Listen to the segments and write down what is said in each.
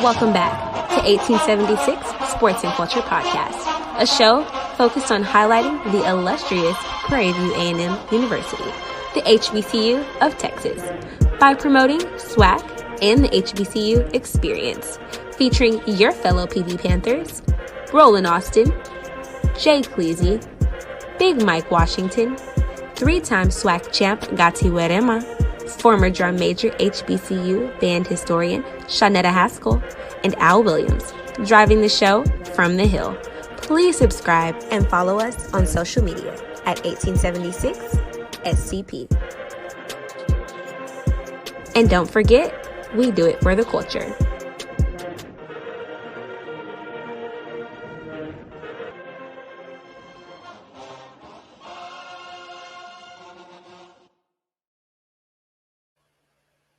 Welcome back to 1876 Sports and Culture Podcast, a show focused on highlighting the illustrious Prairie View A&M University, the HBCU of Texas, by promoting SWAC and the HBCU experience, featuring your fellow PV Panthers, Roland Austin, Jay Cleasy, Big Mike Washington, three-time SWAC champ Gati Werema, former drum major HBCU band historian Shawnetta Haskell, and Al Williams, driving the show from the Hill. Please subscribe and follow us on social media at 1876 SCP. And don't forget, we do it for the culture.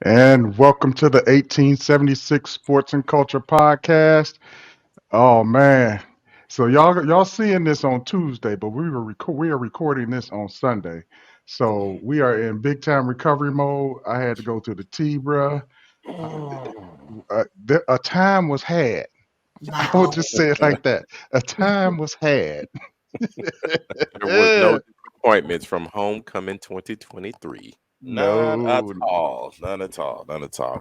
And welcome to the 1876 Sports and Culture Podcast. Oh man, so y'all seeing this on Tuesday, but we are recording this on Sunday. So we are in big time recovery mode. I had to go to the T, bruh. A time was had. I would just say it like that. A time was had. There was no disappointments from Homecoming 2023. None at all.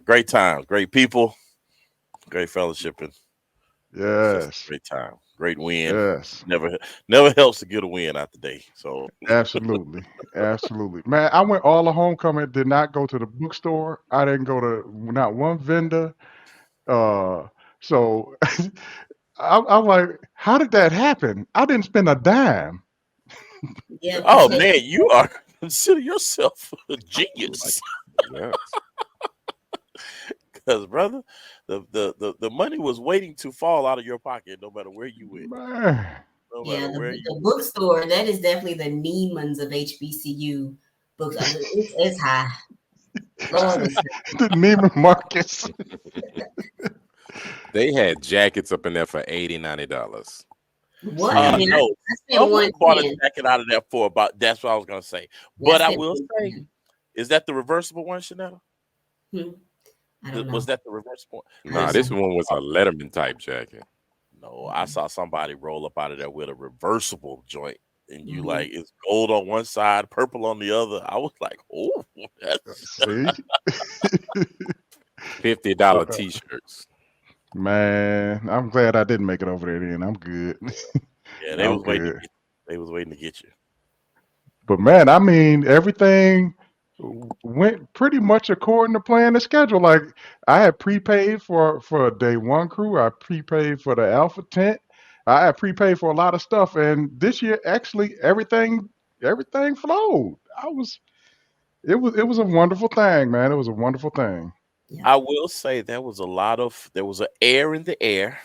Great times, great people, great fellowshipping. Yes. Great time. Great win. Yes. Never helps to get a win out the day. So absolutely. Man, I went all the homecoming, did not go to the bookstore. I didn't go to not one vendor. So I'm like, how did that happen? I didn't spend a dime. Yeah. Oh man, you are consider yourself a genius. Yes. Because brother, the money was waiting to fall out of your pocket no matter where you went. Man. The bookstore, that is definitely the Neiman's of HBCU books. It's high. The Neiman Marcus. They had jackets up in there for $80-$90. What? No, someone bought a jacket out of there for about. That's what I was gonna say. But I will say, is that the reversible one, Shawnetta? Was that the reversible? Nah, this one was a Letterman type jacket. No, I saw somebody roll up out of there with a reversible joint, and you like it's gold on one side, purple on the other. I was like, oh, that's $50 t-shirts. Man, I'm glad I didn't make it over there then. I'm good. Yeah, they was waiting. They was waiting to get you. But man, I mean, everything went pretty much according to plan and schedule. Like I had prepaid for day one crew. I prepaid for the Alpha tent. I had prepaid for a lot of stuff. And this year, actually, everything flowed. It was a wonderful thing, man. It was a wonderful thing. Yeah. I will say there was an air in the air.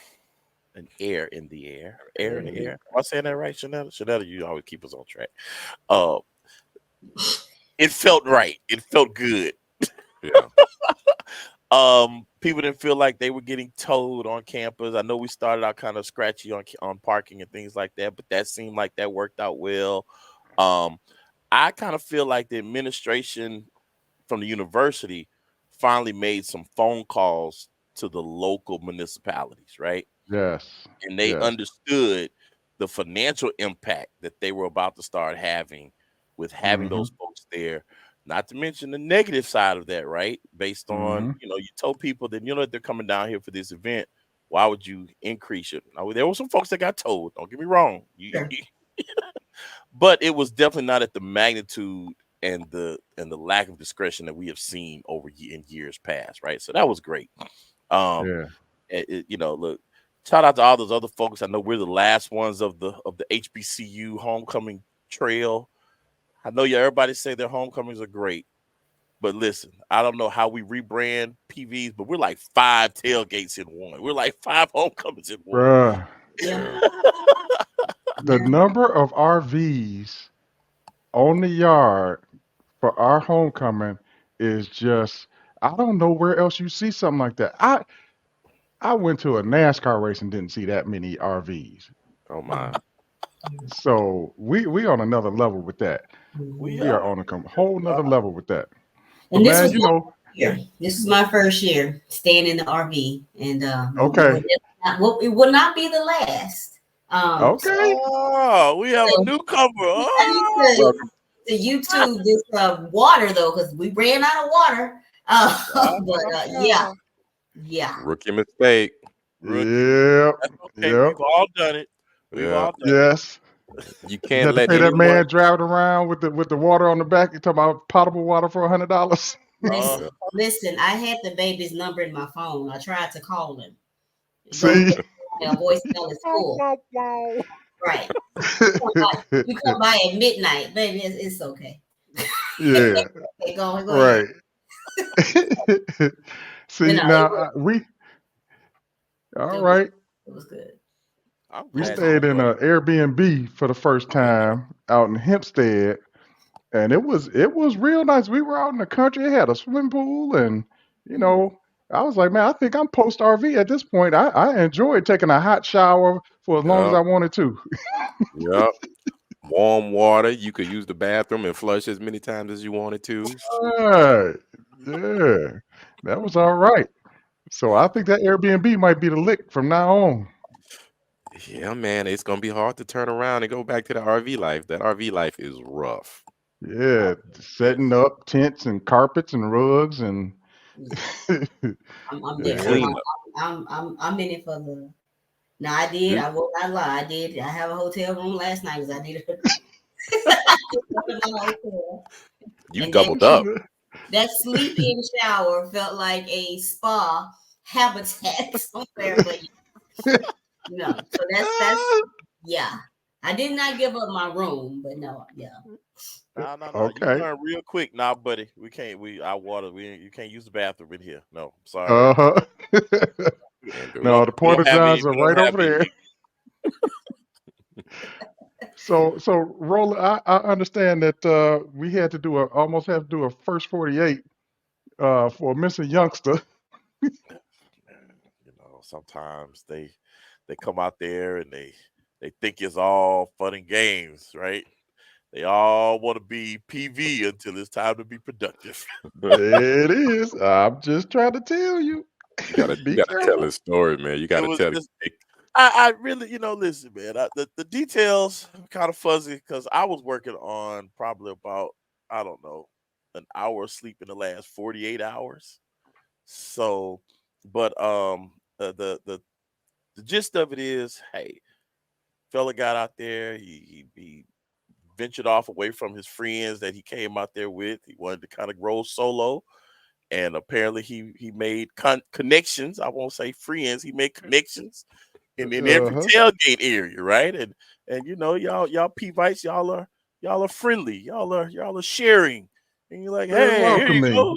An air in the air. Air in the air. Am I saying that right, Shawnetta? Shawnetta, you always keep us on track. It felt right. It felt good. Yeah. People didn't feel like they were getting towed on campus. I know we started out kind of scratchy on parking and things like that, but that seemed like that worked out well. I kind of feel like the administration from the university finally made some phone calls to the local municipalities, right? Yes. And they understood the financial impact that they were about to start having with having those folks there. Not to mention the negative side of that, right? Based on, you told people that, they're coming down here for this event. Why would you increase it? Now, there were some folks that got told. Don't get me wrong. But it was definitely not at the magnitude and the lack of discretion that we have seen in years past, right? So that was great. Look, shout out to all those other folks. I know we're the last ones of the HBCU homecoming trail. I know everybody say their homecomings are great, but listen, I don't know how we rebrand PVs, but we're like 5 tailgates in one. We're like 5 homecomings in one. Bruh. Yeah. The number of RVs on the yard for our homecoming is just, I don't know where else you see something like that. I went to a NASCAR race and didn't see that many RVs. Oh my. So we on another level with that. We are on a whole nother level with that. But And man, year. This is my first year staying in the RV, and Okay. it will not be the last. Okay. Oh, we have a newcomer. Oh, Welcome to YouTube this water though, because we ran out of water. Yeah. Rookie mistake. Rookie. Yep. That's okay. Yep. We've all done it. We've Yeah. all done it. Yes. You You can't had to let pay that anyone. man driving around with the water on the back. You talking about potable water for $100? Listen, I had the baby's number in my phone. I tried to call him. See? Voicemail is full. Right. You come by at midnight, baby. It's okay. Yeah. Okay, go Right. ahead. See, now we all right. It was good. We stayed in an Airbnb for the first time out in Hempstead, and it was real nice. We were out in the country. It had a swimming pool, and you know, I was like, man, I think I'm post RV at this point. I enjoyed taking a hot shower for as long as I wanted to. Yep. Warm water. You could use the bathroom and flush as many times as you wanted to. All right. Yeah, that was all right. So I think that Airbnb might be the lick from now on. Yeah, man, it's gonna be hard to turn around and go back to the RV life. That RV life is rough. Yeah, setting up tents and carpets and rugs and I'm The there. cleanup. I'm in it for the. No, I did. I will not lie. I did. I have a hotel room last night because I needed. You doubled up. That sleep-in shower felt like a spa habitat somewhere, but no. So that's yeah. I did not give up my room, but no, yeah. No. Okay. You learn real quick. Nah, buddy. We can't. Our water. You can't use the bathroom in here. No, sorry. Uh-huh. No, the We don't porta have johns any- are we don't right have over there. any- So Roland, I understand that we had to almost have to do a first 48 for a missing youngster. You know, sometimes they come out there and they think it's all fun and games, right? They all want to be PV until it's time to be productive. It is. I'm just trying to tell you. You gotta tell this story, man. You gotta tell it. I really, listen, man. The details are kind of fuzzy because I was working on probably about, I don't know, an hour of sleep in the last 48 hours. So, but the gist of it is, hey, fella got out there. He ventured off away from his friends that he came out there with. He wanted to kind of grow solo, and apparently he made connections. I won't say friends. He made connections in every tailgate area, right? And y'all P-Vites, y'all are friendly. Y'all are sharing. And you're like, Very hey, here you welcoming. go.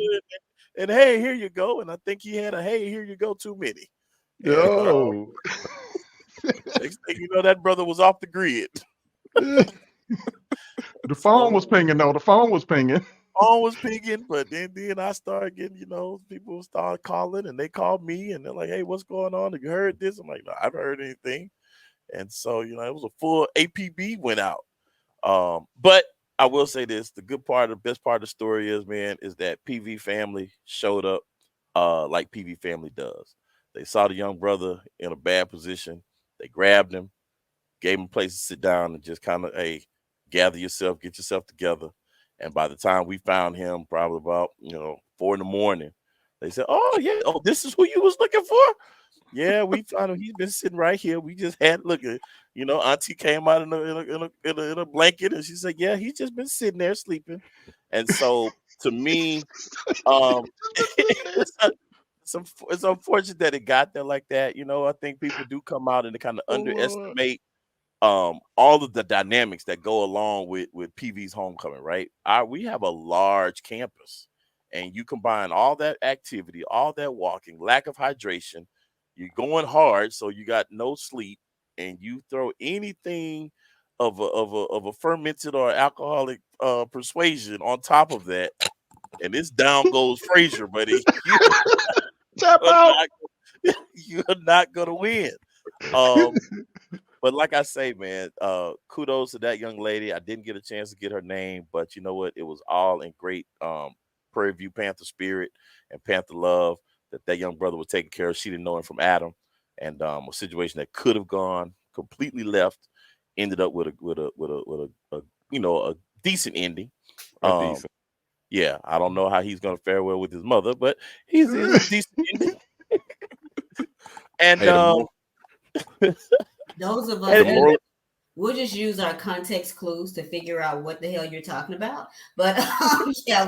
And hey, here you go. And I think he had a hey, here you go too many. And, next thing you know, that brother was off the grid. The phone was pinging, though. The phone was pinging. Phone was pinging, but then I started getting, people start calling and they called me and they're like, hey, what's going on? Have you heard this? I'm like, no, I haven't heard anything. And so, it was a full APB went out. But I will say this, the best part of the story is, man, is that PV family showed up like PV family does. They saw the young brother in a bad position. They grabbed him, gave him a place to sit down and just kind of, hey, gather yourself, get yourself together. And by the time we found him, probably about, 4 a.m, they said, oh, yeah, this is who you was looking for? Yeah, we found him. He's been sitting right here. We just had look at, Auntie came out in a blanket and she said, yeah, he's just been sitting there sleeping. And so to me, it's unfortunate that it got there like that. I think people do come out and they kind of underestimate all of the dynamics that go along with PV's homecoming, right? We have a large campus, and you combine all that activity, all that walking, lack of hydration, you're going hard, so you got no sleep, and you throw anything of a fermented or alcoholic persuasion on top of that, and this down goes Frazier, buddy. You're not gonna win. But like I say, man, kudos to that young lady. I didn't get a chance to get her name, but you know what? It was all in great Prairie View Panther spirit and Panther love that young brother was taking care of. She didn't know him from Adam, and a situation that could have gone completely left ended up with a decent ending. Decent. Yeah, I don't know how he's gonna fare well with his mother, but he's a decent ending. And those of us, we'll just use our context clues to figure out what the hell you're talking about. But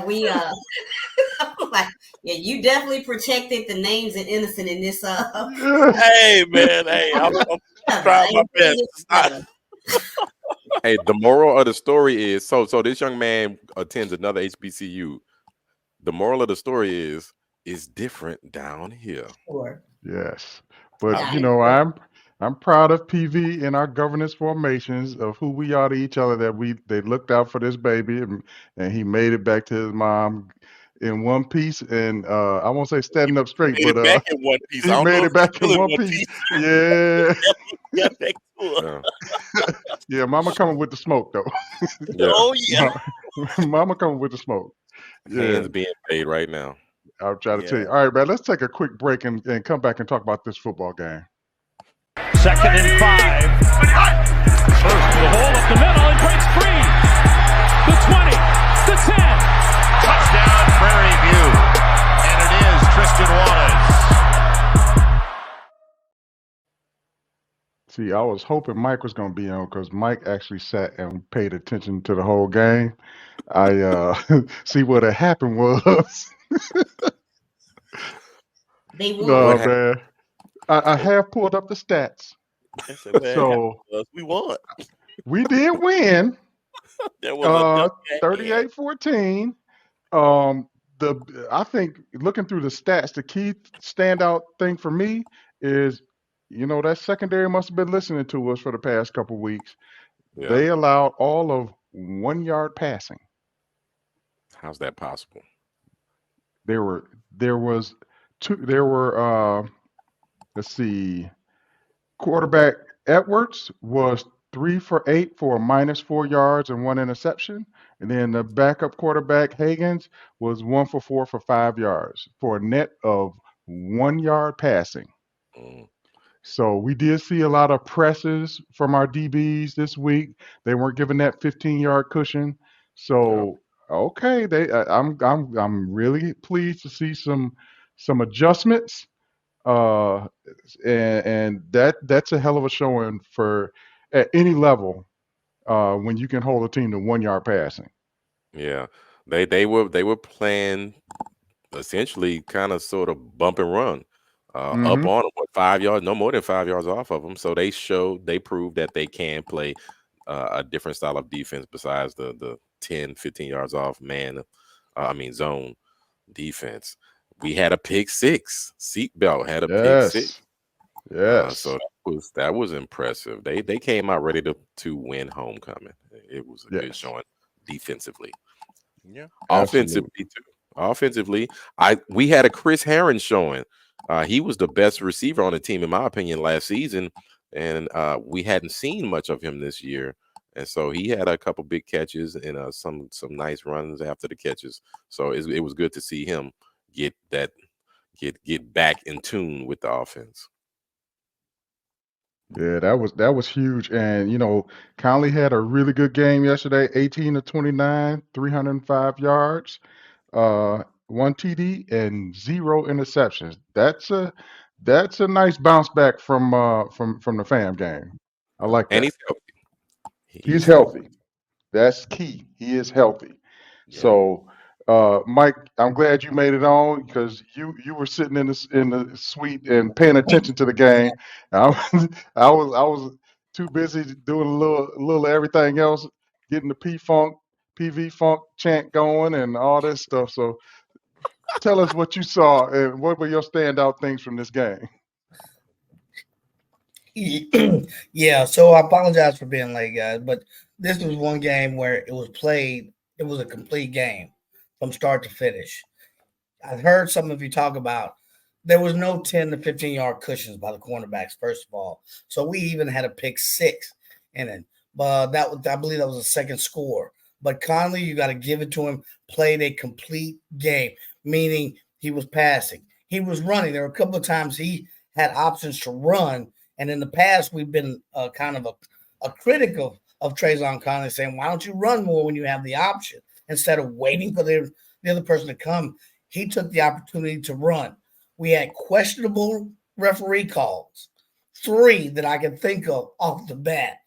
we like, yeah, you definitely protected the names and innocent in this. Hey man, I'm trying my best. Hey, the moral of the story is so this young man attends another HBCU. The moral of the story is it's different down here. Sure. Yes, but I'm proud of PV and our governance formations of who we are to each other. That they looked out for this baby, and he made it back to his mom in one piece. And I won't say standing up straight, but back in one piece. He made it back in one piece. Yeah. Yeah, Mama coming with the smoke though. Yeah. Oh yeah. Mama coming with the smoke. Hands being paid right now. I'll try to tell you. All right, man, let's take a quick break and come back and talk about this football game. 2nd and 5. First to the hole up the middle and breaks free. The 20, the 10. Touchdown Prairie View. And it is Tristan Wallace. See, I was hoping Mike was going to be on because Mike actually sat and paid attention to the whole game. I see what had happened was. They won. No, man. I have pulled up the stats. So we won. We did win. There was 38-14. I think looking through the stats, the key standout thing for me is, that secondary must have been listening to us for the past couple of weeks. Yeah. They allowed all of 1 yard passing. How's that possible? Let's see, quarterback Edwards was 3 for 8 for a -4 yards and 1 interception. And then the backup quarterback Higgins was 1 for 4 for 5 yards for a net of 1 yard passing. So we did see a lot of presses from our DBs this week. They weren't given that 15-yard cushion. So okay, I'm really pleased to see some adjustments. And that's a hell of a showing for at any level when you can hold a team to 1 yard passing. Yeah, they were playing essentially kind of sort of bump and run. Up on them, 5 yards, no more than 5 yards off of them. So they proved that they can play a different style of defense besides the 10, 15 yards off zone defense. We had a pick six. Seatbelt had a pick six. Yes. So that was impressive. They came out ready to win homecoming. It was a good showing defensively. Yeah. Offensively too. Offensively, we had a Chris Herron showing. He was the best receiver on the team, in my opinion, last season, and we hadn't seen much of him this year. And so he had a couple big catches and some nice runs after the catches. So it was good to see him get back in tune with the offense. Yeah, that was huge. And Conley had a really good game yesterday, 18 of 29, 305 yards. 1 TD and 0 interceptions. That's a nice bounce back from the fam game. I like that. And he's healthy. He's healthy. That's key. He is healthy. Yeah. So, Mike, I'm glad you made it on because you were sitting in the suite and paying attention to the game. I was too busy doing a little everything else, getting the PV Funk chant going and all that stuff. So tell us what you saw and what were your standout things from this game. Yeah, so I apologize for being late, guys, but this was one game where it was played. It was a complete game from start to finish. I've heard some of you talk about there was no 10 to 15-yard cushions by the cornerbacks, first of all. So we even had a pick six in it. But I believe that was a second score. But Conley, you got to give it to him, played a complete game, meaning he was passing. He was running. There were a couple of times he had options to run. And in the past, we've been kind of a critic of Traylon Conley, saying, why don't you run more when you have the option instead of waiting for the other person to come? He took the opportunity to run. We had questionable referee calls, 3 that I can think of off the bat.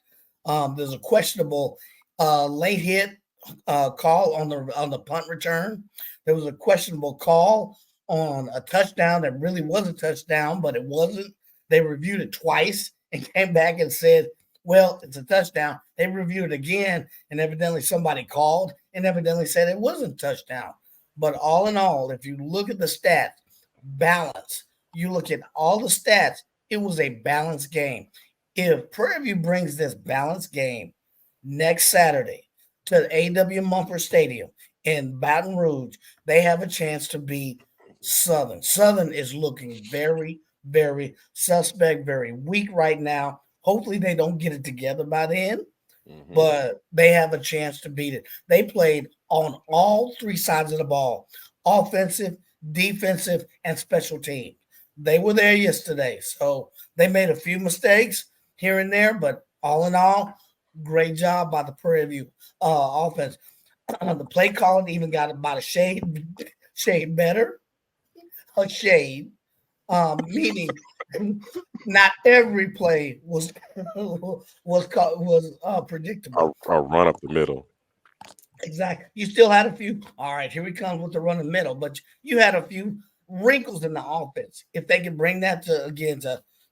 There's a questionable late hit call on the punt return. There was a questionable call on a touchdown that really was a touchdown, but it wasn't. They reviewed it twice and came back and said, well, it's a touchdown. They reviewed it again, and evidently somebody called and evidently said it wasn't a touchdown. But all in all, if you look at the stats, balance, you look at all the stats, it was a balanced game. If Prairie View brings this balanced game next Saturday to A.W. Mumford Stadium in Baton Rouge, they have a chance to beat Southern. Southern is looking very, very suspect, very weak right now. Hopefully they don't get it together by then, but they have a chance to beat it. They played on all 3 sides of the ball, offensive, defensive, and special team. They were there yesterday, so they made a few mistakes here and there, but all in all, great job by the Prairie View offense. The play calling even got about a shade better. A shade, meaning not every play was predictable. A run up the middle. Exactly. You still had a few. All right, here we come with the run in the middle, but you had a few wrinkles in the offense. If they can bring that to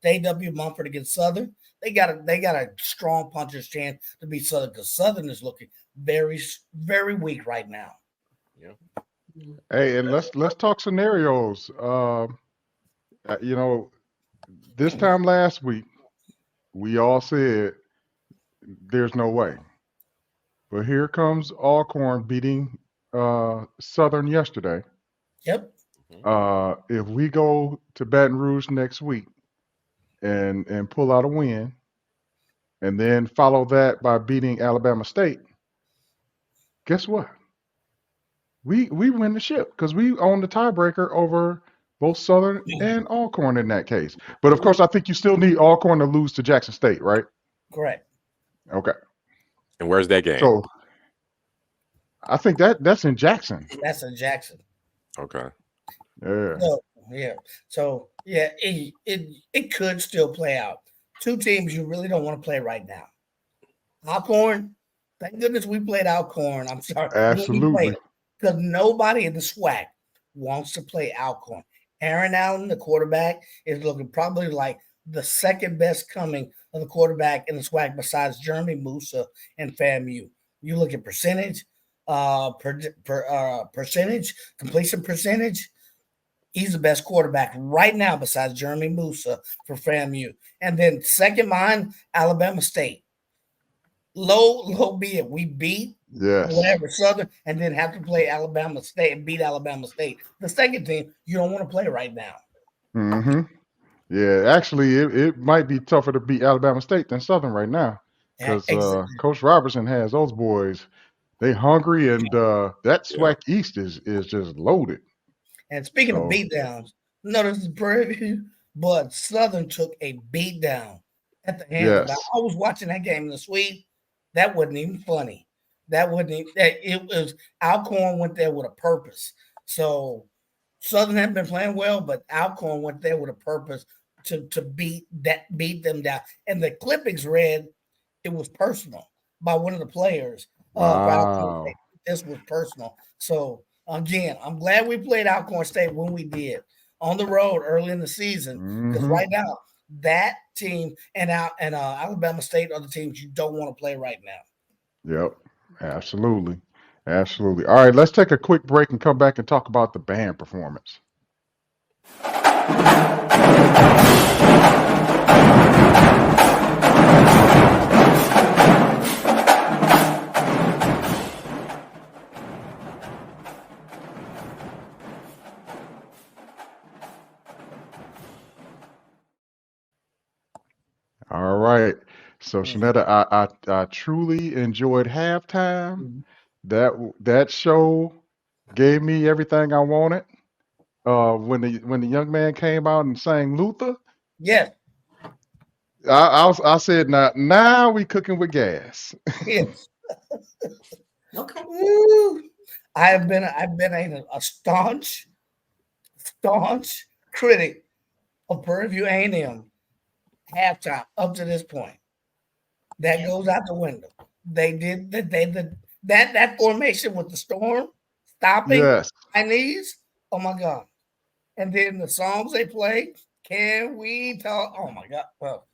A.W. Mumford against Southern, they got a strong puncher's chance to beat Southern, because Southern is looking very, very weak right now. Yeah. Hey, and let's talk scenarios. This time last week, we all said there's no way. But here comes Alcorn beating Southern yesterday. Yep. If we go to Baton Rouge next week and pull out a win, and then follow that by beating Alabama State, guess what? We win the ship, because we own the tiebreaker over both Southern and Alcorn in that case. But of course, I think you still need Alcorn to lose to Jackson State, right? Correct. Okay. And where's that game? So I think that's in Jackson. That's in Jackson. Okay. Yeah. So it could still play out. 2 teams you really don't want to play right now. Alcorn, thank goodness we played Alcorn. I'm sorry. Absolutely. Because nobody in the SWAC wants to play Alcorn. Aaron Allen, the quarterback, is looking probably like the second best coming of the quarterback in the SWAC besides Jeremy Musa and FAMU. You look at percentage, completion percentage. He's the best quarterback right now besides Jeremy Musa for FAMU. And then second mine, Alabama State. Low be it. We beat whatever Southern and then have to play Alabama State and beat Alabama State. The second team you don't want to play right now. Mm-hmm. Yeah, actually, it might be tougher to beat Alabama State than Southern right now, because Coach Robertson has those boys. They hungry, and that SWAC East is just loaded. And speaking of beatdowns, notice the Prairie View, but Southern took a beatdown at the hands of. I was watching that game in the suite. That wasn't even funny. It was Alcorn went there with a purpose. So Southern hadn't been playing well, but Alcorn went there with a purpose to beat them down. And the clippings read it was personal by one of the players. Wow. This was personal. So again, I'm glad we played Alcorn State when we did on the road early in the season, because right now that team and Alabama State are the teams you don't want to play right now. Yep, absolutely. Absolutely. All right, let's take a quick break and come back and talk about the band performance. All right. So, Shanetta, I truly enjoyed halftime. That show gave me everything I wanted. When the young man came out and sang Luther, Yes. I said, now we cooking with gas. Yes. Okay. Woo. I've been a staunch critic of Prairie View A&M halftime up to this point. That goes out the window. They did that formation with the storm stopping Yes. Chinese. Oh my God. And then the songs they play, can we talk? Oh my God. Well,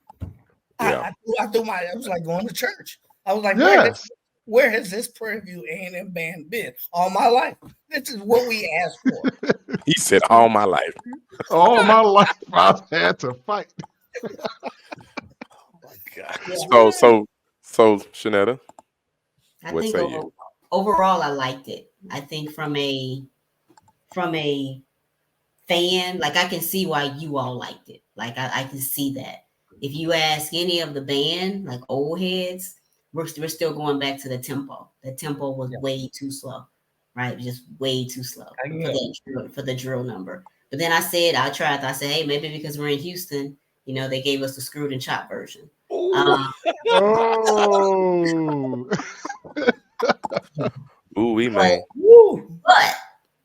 Yeah. I was like going to church. I was like, Yes. where has this Prairie View A&M band been all my life? This is what we asked for. He said all my life. All my life I've had to fight. Oh my God. So Shanetta, I what think say you? overall I liked it. I think from a fan, like I can see why you all liked it. Like I can see that. If you ask any of the band, like old heads, we're still going back to the tempo. The tempo was way too slow, right? Just way too slow for the drill number. But then I said, I said, hey, maybe because we're in Houston, they gave us the screwed and chopped version. Oh. Ooh, we man. But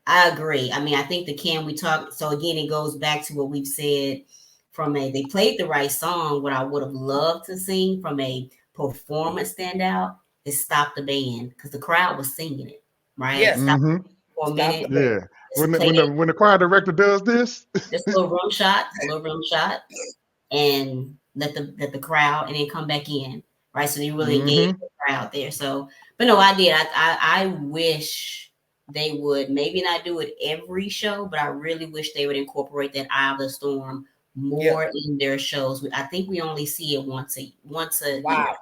I agree. I mean, I think the Can We Talk. So again, it goes back to what we've said they played the right song. What I would have loved to sing from a performance standout is Stop the Band, because the crowd was singing it, right? Yes. Stop for a minute. Yeah. When the choir director does this, just a little rum shot, and let the crowd, and then come back in, right? So you really engage the crowd there. So, but no, I did. I wish they would maybe not do it every show, but I really wish they would incorporate that Eye of the Storm more in their shows. I think we only see it once a year,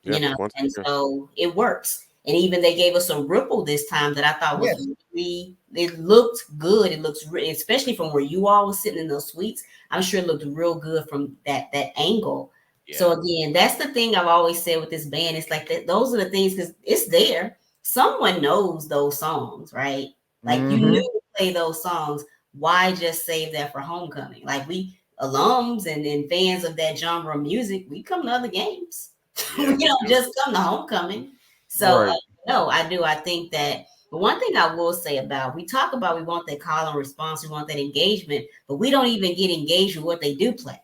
and so it works. And even they gave us a ripple this time that I thought was it looked good. It looks especially from where you all was sitting in those suites. I'm sure it looked real good from that angle. Yeah. So again, that's the thing I've always said with this band. It's like that. Those are the things, because it's there. Someone knows those songs, right? Like you knew to play those songs. Why just save that for homecoming? Like we alums and fans of that genre of music, we come to other games. Yeah, we don't just come to homecoming. So no, I do. I think that. But one thing I will say we talk about we want that call and response, we want that engagement, but we don't even get engaged with what they do play.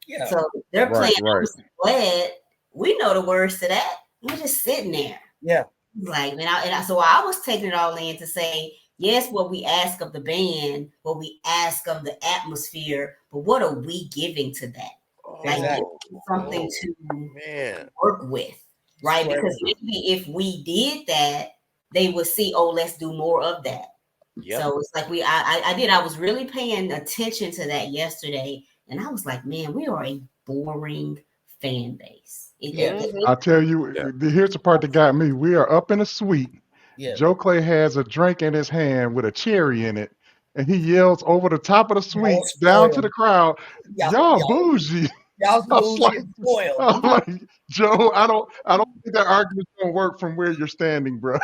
Yeah. So they're playing I'm So Glad. We know the words to that. We're just sitting there. Yeah. Like, so I was taking it all in to say, yes, what we ask of the band, what we ask of the atmosphere, but what are we giving to that? Something to work with, right? Because maybe if we did that, they would see, let's do more of that. Yep. So it's like I was really paying attention to that yesterday, and I was like, man, we are a boring fan base. I'll tell you, here's the part that got me. We are up in a suite. Yeah. Joe Clay has a drink in his hand with a cherry in it, and he yells over the top of the suite down to the crowd, y'all bougie. Y'all bougie and spoiled. I'm like, Joe, I don't think that argument's gonna work from where you're standing, bro.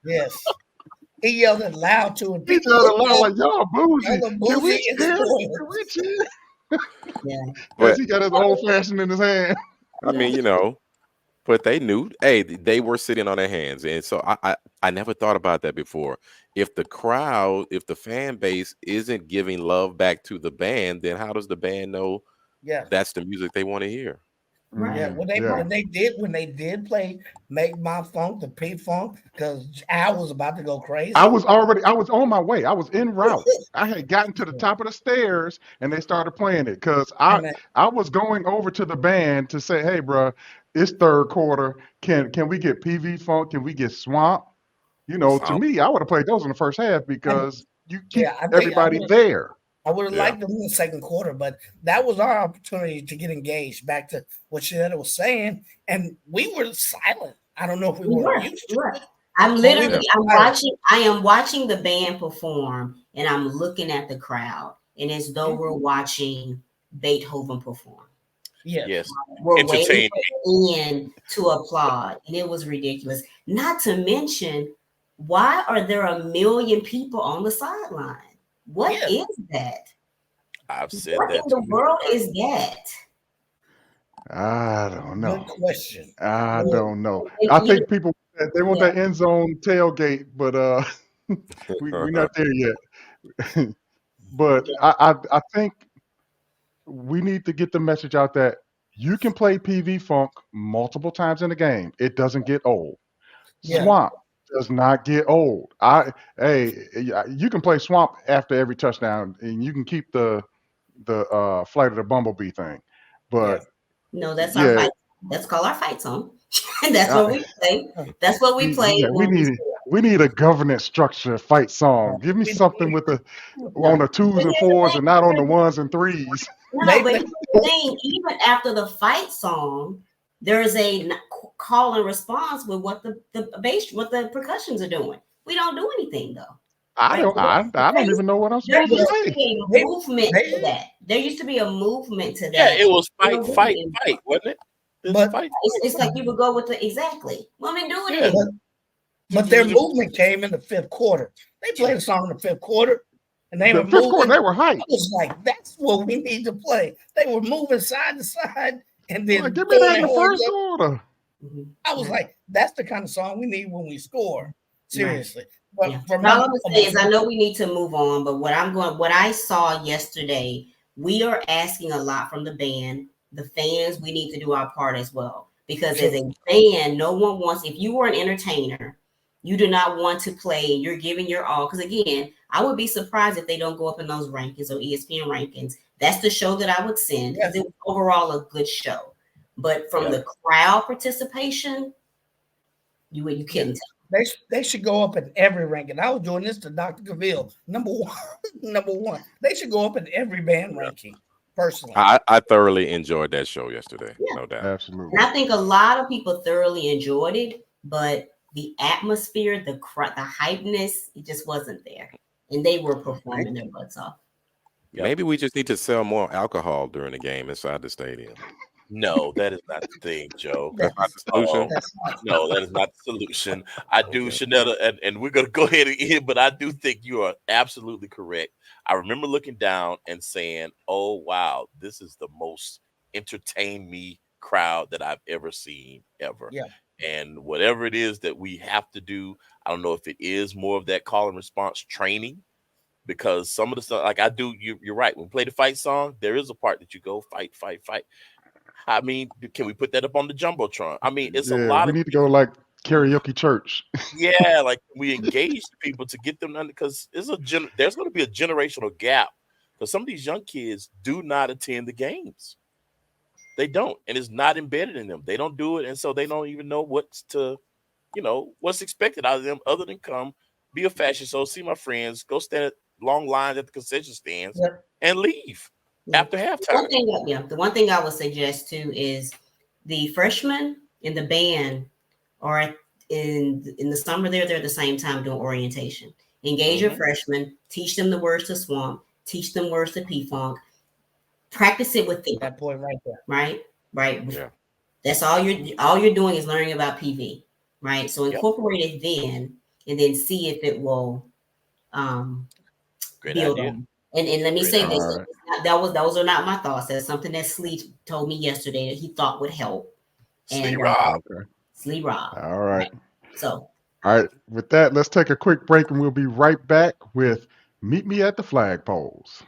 Yes. He yelled it loud too, and he yelled it loud like, y'all bougie. Can we cheer? Yeah. Because he got his old fashioned in his hand. I mean, but they knew, they were sitting on their hands. And so I never thought about that before. If the fan base isn't giving love back to the band, then how does the band know that's the music they want to hear? Right. Yeah, when they did play Make My Funk, the P-Funk, because Al was about to go crazy. I was on my way. I was en route. I had gotten to the top of the stairs and they started playing it, because I was going over to the band to say, hey, bro, it's third quarter. Can we get PV Funk? Can we get Swamp? To me, I would have played those in the first half because you keep everybody there. I would have liked them in the second quarter, but that was our opportunity to get engaged. Back to what Shanetta was saying, and we were silent. I don't know if we were used to it. I am watching the band perform, and I'm looking at the crowd, and as though we're watching Beethoven perform. Yes. We're Entertain waiting to applaud, and it was ridiculous. Not to mention, why are there 1 million people on the sideline? What is that? I've said what that. in the world is that? I don't know. Good question. I don't know. I think people they want that end zone tailgate, but we're not there yet. But I think we need to get the message out that you can play PV Funk multiple times in a game. It doesn't get old. Yeah. Swamp does not get old. You can play Swamp after every touchdown, and you can keep the Flight of the Bumblebee thing. But no, that's our fight. That's called our fight song. And that's what we play. That's what we play. Yeah, we need a governance structure fight song. Give me something with on the 2s and 4s and not on the 1s and 3s. No, but here's the thing, even after the fight song, there is a call and response with what the bass, what the percussions are doing. We don't do anything though. I don't even know what I'm supposed to say. There used to be a movement to that. There used to be a movement to that. Yeah, it was fight, wasn't it? But it's like you would go with the exactly. Women do it anymore. But their movement came in the 5th quarter. They played a song in the 5th quarter, and they were moving. 5th quarter, they were hyped. I was like, that's what we need to play. They were moving side to side, and then give me that in the first quarter. I was like, that's the kind of song we need when we score. Seriously. But all I'm gonna say is I know we need to move on, but what I saw yesterday, we are asking a lot from the band. The fans, we need to do our part as well. Because as a band, no one wants, if you were an entertainer, you do not want to play and you're giving your all. Because again, I would be surprised if they don't go up in those rankings or ESPN rankings. That's the show that I would send because it was overall a good show. But from the crowd participation, you couldn't tell. They should go up in every ranking. I was doing this to Dr. Cavill. Number one. They should go up in every band ranking. Personally, I thoroughly enjoyed that show yesterday. No doubt. Absolutely. And I think a lot of people thoroughly enjoyed it, but the atmosphere, the hypeness, it just wasn't there. And they were performing their butts off. Maybe we just need to sell more alcohol during the game inside the stadium. No, that is not the thing, Joe. That's not the solution. No, that is not the solution. I do, Shanetta, and we're going to go ahead and end, but I do think you are absolutely correct. I remember looking down and saying, oh, wow, this is the most entertain me crowd that I've ever seen ever. Yeah. And whatever it is that we have to do, I don't know if it is more of that call and response training, because some of the stuff, like I do, you're right. When we play the fight song, there is a part that you go fight. I mean, can we put that up on the Jumbotron? I mean, it's a lot. We need to go like karaoke church. Yeah, like we engage people to get them under, because there's going to be a generational gap because some of these young kids do not attend the games. They don't, and it's not embedded in them. They don't do it, and so they don't even know what's expected out of them other than come, be a fashion show, see my friends, go stand at long lines at the concession stands, and leave. After halftime. The one thing I would suggest too is the freshmen in the band are in the summer they're there at the same time doing orientation. Engage your freshmen, teach them the words to Swamp, teach them words to P-Funk, practice it with them. That point right there. Right. Yeah. That's all you're doing is learning about PV, right? So incorporate it then, and then see if it will build on. And let me say this: those are not my thoughts. That's something that Slee told me yesterday that he thought would help. Slee Rob. All right. So. All right. With that, let's take a quick break, and we'll be right back with Meet Me at the Flagpoles.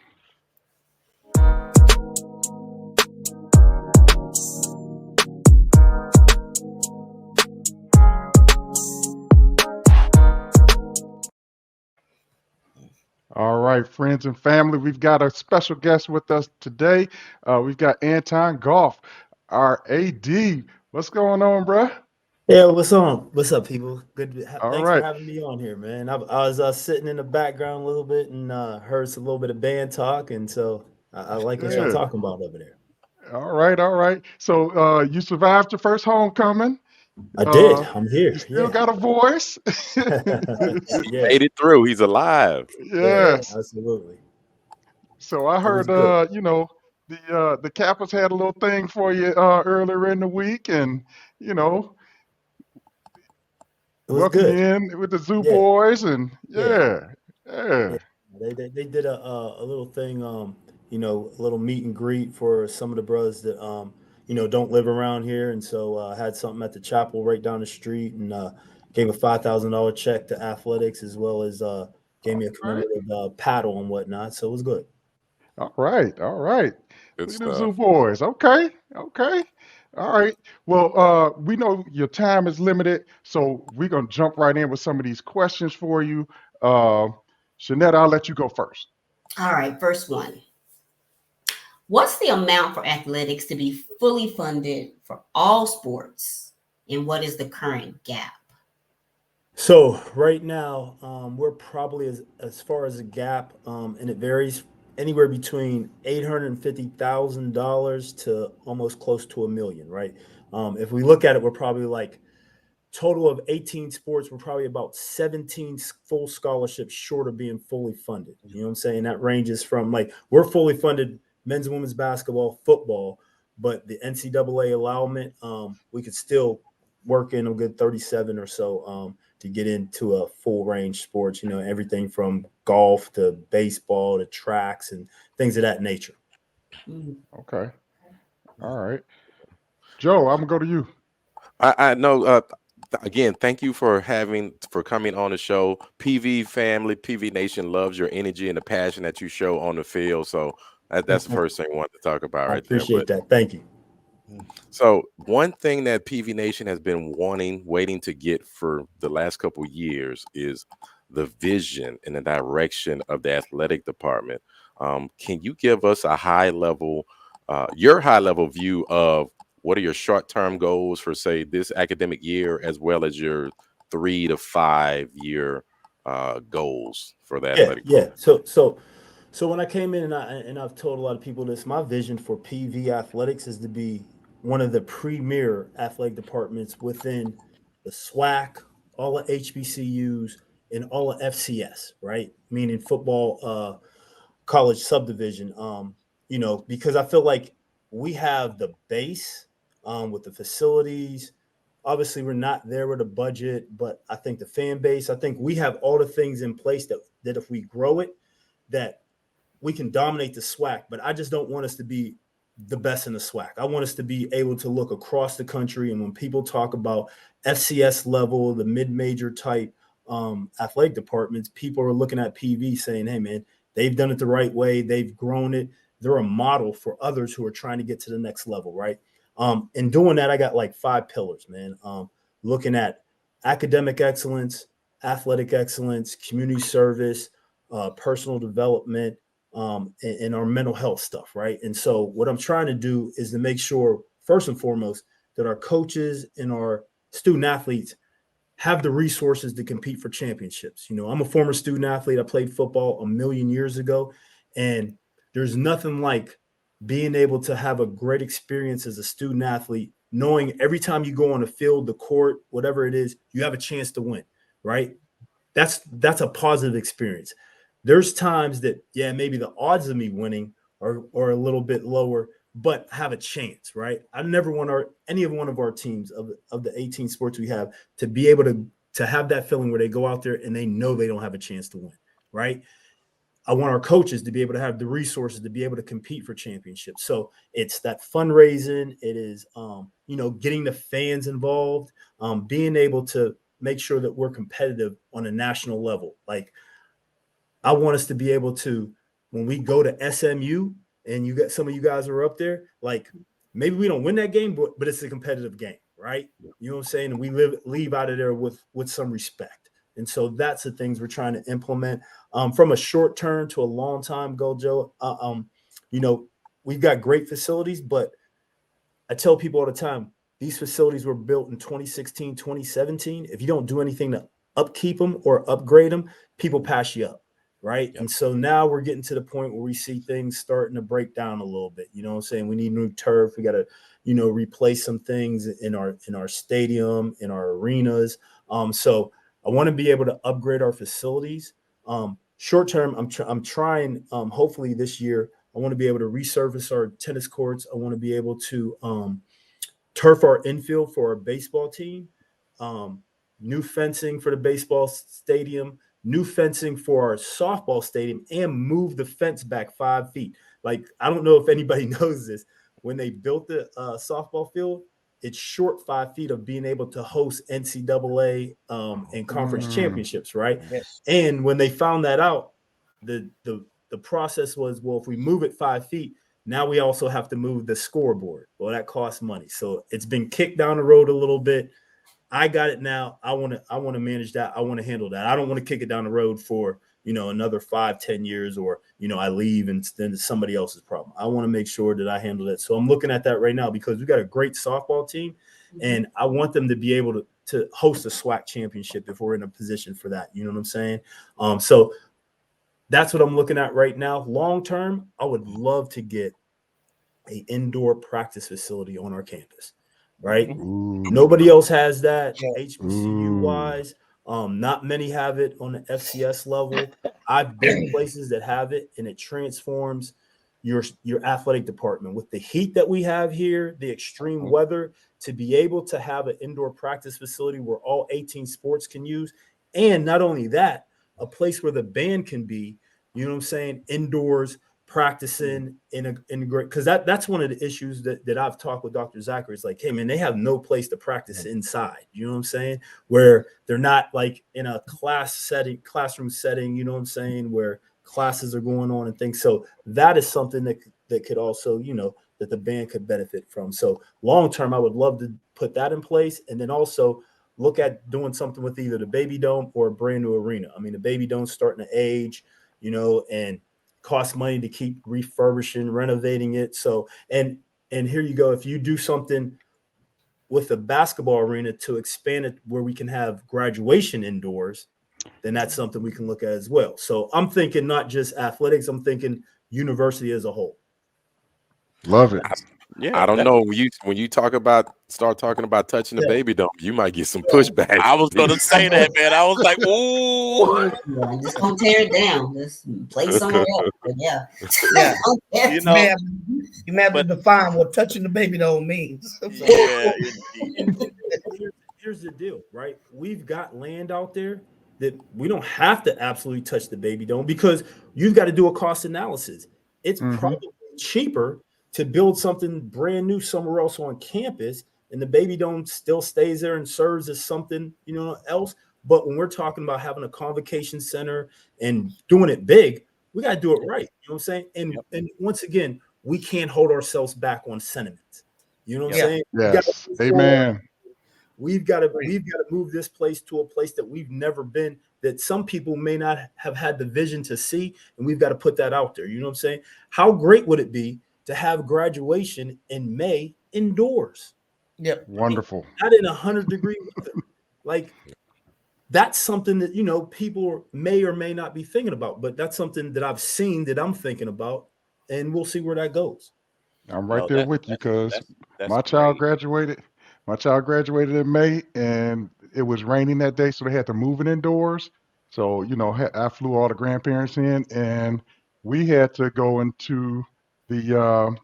All right, friends and family, we've got a special guest with us today. We've got Anton Goff, our AD. What's going on, bro? Yeah, what's on? What's up, people? Good. Thanks right. for having me on here, man. I was sitting in the background a little bit and heard a little bit of band talk, and so I like what y'all talking about over there. All right. So you survived your first homecoming. I did. I'm here. You still got a voice. Made it through. He's alive. Yes. Absolutely. So I heard, the Kappas had a little thing for you earlier in the week, and it was welcome you good. in with the Zoo Yeah, Boys, and yeah, yeah. yeah. They did a little thing, a little meet and greet for some of the brothers that don't live around here, and so had something at the chapel right down the street, and gave a $5,000 check to athletics, as well as gave me a commemorative paddle and whatnot. So it was good. All right, all right. Good Look at them Zoo stuff. Boys. Okay, okay. All right. Well, we know your time is limited, so we're gonna jump right in with some of these questions for you. Shanette, I'll let you go first. All right, first one. What's the amount for athletics to be fully funded for all sports? And what is the current gap? So right now, we're probably as far as a gap, and it varies anywhere between $850,000 to almost close to $1 million. Right? If we look at it, we're probably like total of 18 sports. We're probably about 17 full scholarships short of being fully funded. You know what I'm saying? That ranges from like we're fully funded men's and women's basketball, football, but the NCAA allowment, we could still work in a good 37 or so. To get into a full range sports, everything from golf to baseball to tracks and things of that nature. Okay. All right. Joe, I'm gonna go to you. I know. Again, thank you for coming on the show. PV family, PV Nation loves your energy and the passion that you show on the field. So that's the first thing I wanted to talk about I right there. appreciate that. Thank you. So one thing that PV Nation has been waiting to get for the last couple of years is the vision and the direction of the athletic department. Can you give us a your high level view of what are your short-term goals for, say, this academic year, as well as your 3 to 5 year goals for the athletic Yeah. program? So when I came in, and I've told a lot of people this, my vision for PV Athletics is to be one of the premier athletic departments within the SWAC, all the HBCUs, and all of FCS, right? Meaning football, college subdivision. Because I feel like we have the base with the facilities. Obviously, we're not there with a budget, but I think the fan base, I think we have all the things in place that if we grow it, that we can dominate the SWAC. But I just don't want us to be the best in the SWAC. I want us to be able to look across the country. And when people talk about FCS level, the mid-major type athletic departments, people are looking at PV saying, hey, man, they've done it the right way. They've grown it. They're a model for others who are trying to get to the next level, right? In doing that, I got like 5 pillars, man. Looking at academic excellence, athletic excellence, community service, personal development, and our mental health stuff, right? And so what I'm trying to do is to make sure, first and foremost, that our coaches and our student athletes have the resources to compete for championships. I'm a former student athlete. I played football 1,000,000 years ago, and there's nothing like being able to have a great experience as a student athlete, knowing every time you go on the field, the court, whatever it is, you have a chance to win, right? That's a positive experience. There's times that, yeah, maybe the odds of me winning are a little bit lower, but have a chance, right? I never want any of one of our teams of the 18 sports we have to be able to have that feeling where they go out there and they know they don't have a chance to win, right? I want our coaches to be able to have the resources to be able to compete for championships. So it's that fundraising. It is, getting the fans involved, being able to make sure that we're competitive on a national level. Like, I want us to be able to, when we go to SMU and you got some of you guys are up there, like maybe we don't win that game, but it's a competitive game, right? You know what I'm saying? And we leave out of there with some respect. And so that's the things we're trying to implement from a short term to a long time goal, Joe. We've got great facilities, but I tell people all the time, these facilities were built in 2016, 2017. If you don't do anything to upkeep them or upgrade them, people pass you up. Right. Yep. And so now we're getting to the point where we see things starting to break down a little bit. You know what I'm saying? We need new turf. We got to, replace some things in our stadium, in our arenas. So I want to be able to upgrade our facilities. Short term, I'm trying, hopefully this year, I want to be able to resurface our tennis courts. I want to be able to turf our infield for our baseball team, new fencing for the baseball stadium, new fencing for our softball stadium, and move the fence back 5 feet. Like, I don't know if anybody knows this. When they built the softball field, it's short 5 feet of being able to host NCAA and conference championships, right? Yes. And when they found that out, the process was, well, if we move it 5 feet, now we also have to move the scoreboard. Well, that costs money. So it's been kicked down the road a little bit. I got it now. I want to manage that. I want to handle that. I don't want to kick it down the road for, another 5-10 years, or, I leave and then it's somebody else's problem. I want to make sure that I handle that. So I'm looking at that right now because we got a great softball team, and I want them to be able to host a SWAC championship if we're in a position for that. You know what I'm saying? So that's what I'm looking at right now. Long term, I would love to get an indoor practice facility on our campus, right? Ooh. Nobody else has that. Yeah. HBCU wise, not many have it on the FCS level. I've been places that have it, and it transforms your athletic department with the heat that we have here, the extreme weather, to be able to have an indoor practice facility where all 18 sports can use. And not only that, a place where the band can be, you know what I'm saying, indoors practicing in a great, because that's one of the issues that I've talked with Dr. Zachary. It's like, hey man, they have no place to practice inside. You know what I'm saying? Where they're not like in a classroom setting, you know what I'm saying, where classes are going on and things. So that is something that could also, that the band could benefit from. So long term, I would love to put that in place, and then also look at doing something with either the Baby Dome or a brand new arena. I mean, the Baby Dome's starting to age, and cost money to keep refurbishing, renovating it. So, and here you go. If you do something with a basketball arena to expand it where we can have graduation indoors, then that's something we can look at as well. So I'm thinking not just athletics, I'm thinking university as a whole. Love it. I don't know. When you start talking about touching the Baby Dome, you might get some pushback. I was gonna say that, man. I was like, ooh. I'm just gonna tear it down. Just play somewhere else. But yeah. You may have to define what touching the Baby Dome means. Yeah. Here's the deal, right? We've got land out there that we don't have to absolutely touch the Baby Dome, because you've got to do a cost analysis. It's probably cheaper to build something brand new somewhere else on campus, and the Baby Dome still stays there and serves as something, else. But when we're talking about having a convocation center and doing it big, we got to do it right. You know what I'm saying? And once again, we can't hold ourselves back on sentiment. You know what I'm saying? Yes. Amen. We've got to move this place to a place that we've never been, that some people may not have had the vision to see, and we've got to put that out there. You know what I'm saying? How great would it be to have graduation in May indoors? Yep. Wonderful. Not in 100-degree weather. Like, that's something that, people may or may not be thinking about, but that's something that I've seen that I'm thinking about, and we'll see where that goes. I'm right there with you, because my child graduated in May, and it was raining that day, so they had to move it indoors. So, I flew all the grandparents in, and we had to go into the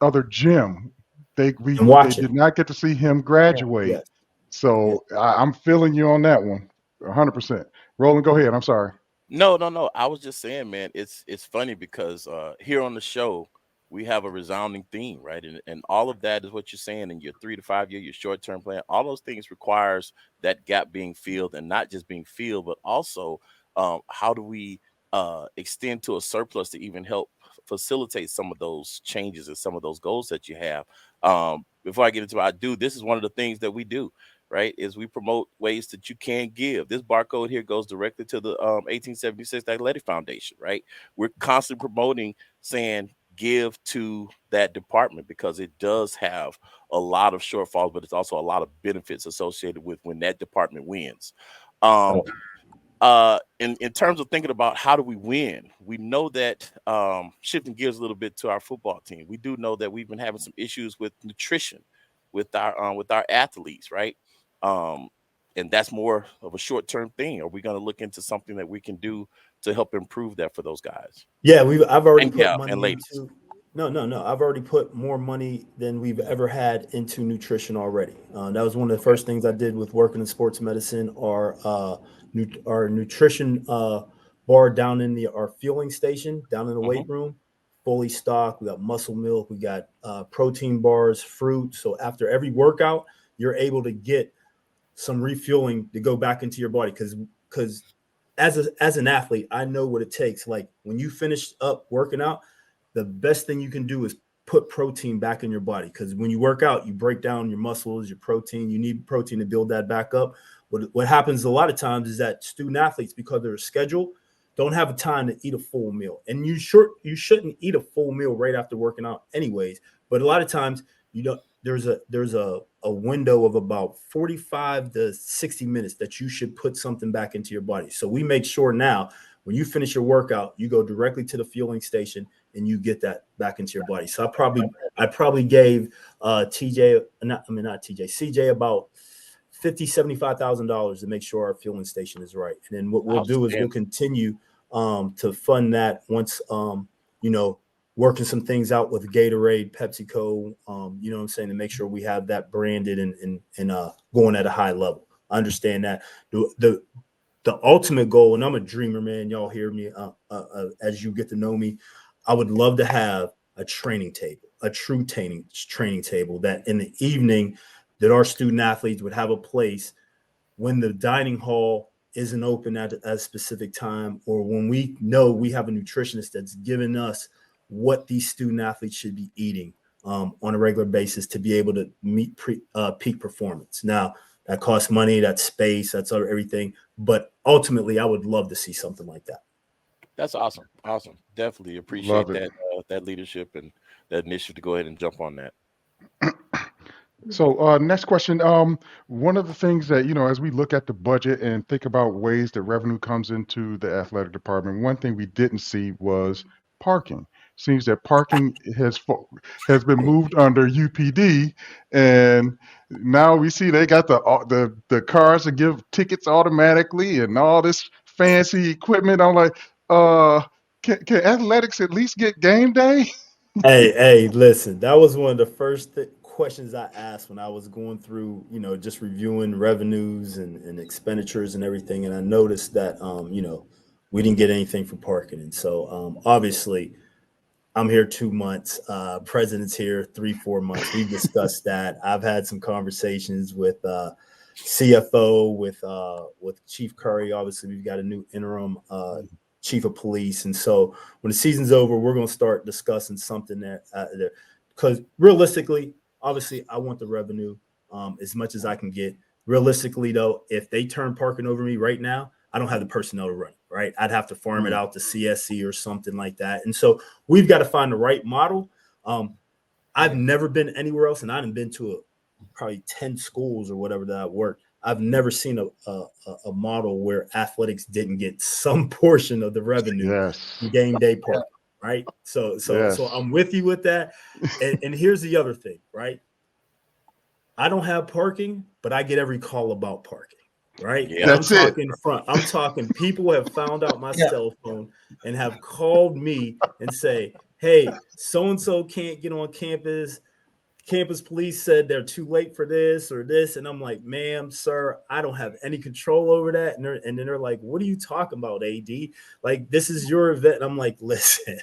other gym. They did not get to see him graduate. Yeah. So I'm feeling you on that one, 100%. Roland, go ahead. I'm sorry. No. I was just saying, man, it's funny because here on the show we have a resounding theme, right? And all of that is what you're saying in your 3 to 5 year, your short-term plan. All those things requires that gap being filled, and not just being filled, but also how do we extend to a surplus to even help facilitate some of those changes and some of those goals that you have. Before I get into what I do, this is one of the things that we do, right, is we promote ways that you can give. This barcode here goes directly to the 1876 Athletic Foundation, right? We're constantly promoting, saying give to that department, because it does have a lot of shortfalls, but it's also a lot of benefits associated with when that department wins. In terms of thinking about how do we win, we know that shifting gears a little bit to our football team, we do know that we've been having some issues with nutrition with our athletes, right? And that's more of a short-term thing. Are we going to look into something that we can do to help improve that for those guys? Yeah, I've already put and money ladies. into. No. I've already put more money than we've ever had into nutrition already. That was one of the first things I did with working in sports medicine. Our nutrition bar down in our fueling station down in the weight room, fully stocked. We got muscle milk. We got protein bars, fruit. So after every workout, you're able to get some refueling to go back into your body because as an athlete, I know what it takes. Like when you finish up working out, the best thing you can do is put protein back in your body, because when you work out, you break down your muscles, your protein. You need protein to build that back up. What happens a lot of times is that student athletes, because of their schedule, don't have time to eat a full meal. And you shouldn't eat a full meal right after working out anyways. But a lot of times there's a window of about 45 to 60 minutes that you should put something back into your body. So we make sure now when you finish your workout, you go directly to the fueling station and you get that back into your body. So I probably gave CJ about $50,000-$75,000 to make sure our fueling station is right. And then what we'll do is we'll continue to fund that once working some things out with Gatorade, PepsiCo, you know what I'm saying, to make sure we have that branded and going at a high level. I understand that. The ultimate goal, and I'm a dreamer, man, y'all hear me as you get to know me, I would love to have a training table, a true training table that in the evening that our student athletes would have a place when the dining hall isn't open at a specific time, or when we know we have a nutritionist that's given us what these student athletes should be eating on a regular basis to be able to meet peak performance. Now, that costs money, that's space, that's everything. But ultimately, I would love to see something like that. That's awesome. Awesome. Definitely appreciate that leadership and that initiative to go ahead and jump on that. So next question. One of the things that, as we look at the budget and think about ways that revenue comes into the athletic department, one thing we didn't see was parking. Seems that parking has been moved under UPD, and now we see they got the cars to give tickets automatically and all this fancy equipment. I'm like, can athletics at least get game day? Hey, listen, that was one of the first questions I asked when I was going through, just reviewing revenues and expenditures and everything. And I noticed that, we didn't get anything for parking. And so obviously I'm here 2 months, president's here 3-4 months. We've discussed that. I've had some conversations with CFO, with Chief Curry. Obviously we've got a new interim chief of police. And so when the season's over, we're going to start discussing something there, because realistically, obviously I want the revenue as much as I can get. Realistically though, if they turn parking over me right now, I don't have the personnel to run it, right? I'd have to farm it out to CSC or something like that. And so we've got to find the right model. I've never been anywhere else, and I haven't been to probably 10 schools or whatever that I've worked. I've never seen a model where athletics didn't get some portion of the revenue in game day parking, right? So I'm with you with that. And here's the other thing, right? I don't have parking, but I get every call about parking, right? Yeah, I'm talking people have found out my cell phone and have called me and say, hey, so-and-so can't get on campus. Campus police said they're too late for this or this. And I'm like, ma'am, sir, I don't have any control over that. And then they're like, what are you talking about, AD? Like, this is your event. And I'm like, listen,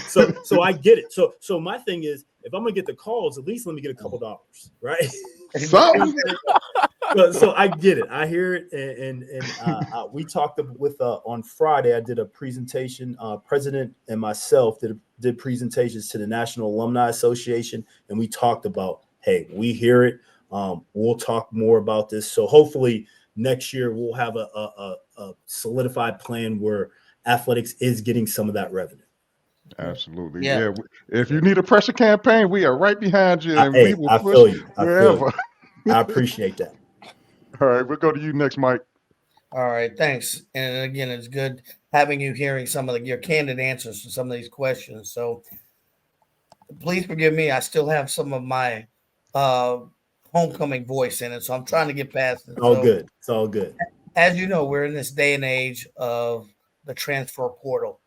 so I get it. So my thing is, if I'm going to get the calls, at least let me get a couple dollars, right? So I get it. I hear it. And we talked with on Friday, I did a presentation, president and myself did presentations to the National Alumni Association. And we talked about, hey, we hear it. We'll talk more about this. So hopefully next year we'll have a solidified plan where athletics is getting some of that revenue. Absolutely. Yeah. If you need a pressure campaign, we are right behind you, and we will push feel you. wherever. I appreciate that. All right, we'll go to you next, Mike. All right, thanks. And again, it's good having you hearing some of your candid answers to some of these questions. So please forgive me. I still have some of my homecoming voice in it, so I'm trying to get past it. All good. It's all good. As you know, we're in this day and age of the transfer portal.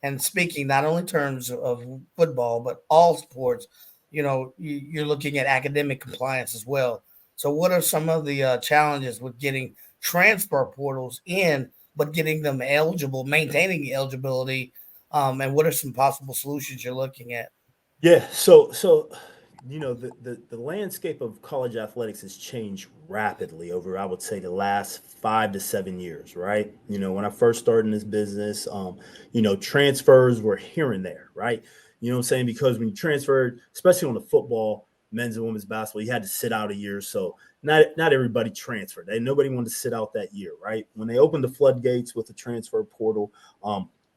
And speaking not only in terms of football, but all sports, you're looking at academic compliance as well. So what are some of the challenges with getting transfer portals in, but getting them eligible, maintaining eligibility, and what are some possible solutions you're looking at? Yeah, so the landscape of college athletics has changed rapidly over, I would say, the last 5 to 7 years, right? When I first started in this business, transfers were here and there, right? You know what I'm saying? Because when you transferred, especially on the football, men's and women's basketball, you had to sit out a year. So not everybody transferred. Nobody wanted to sit out that year, right? When they opened the floodgates with the transfer portal,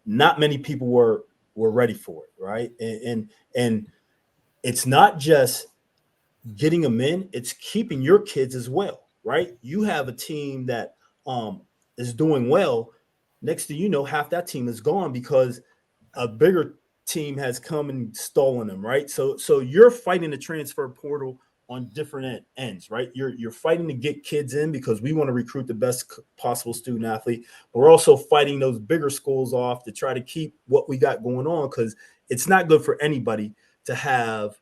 not many people were ready for it, right? And it's not just getting them in, it's keeping your kids as well, right? You have a team that is doing well. Next thing you know, half that team is gone because a bigger team has come and stolen them, right? So you're fighting the transfer portal on different ends, right? You're fighting to get kids in because we want to recruit the best possible student athlete. But we're also fighting those bigger schools off to try to keep what we got going on, because it's not good for anybody to have